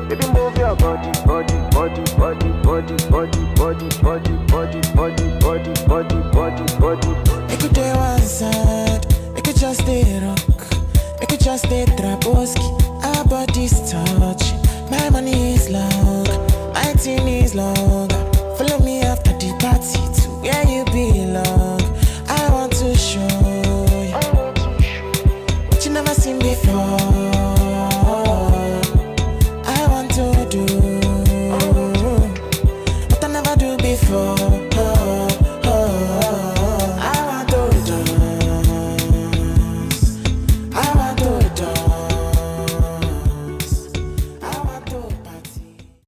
Baby, move your body, body, body, body, body, body, body, body, body, body, body, body, body, body. Make it day one side, make it just stay rock, make it just stay traboski. Our bodies touch, my money is long, my team is long. Follow me after the party to where you belong. I want to show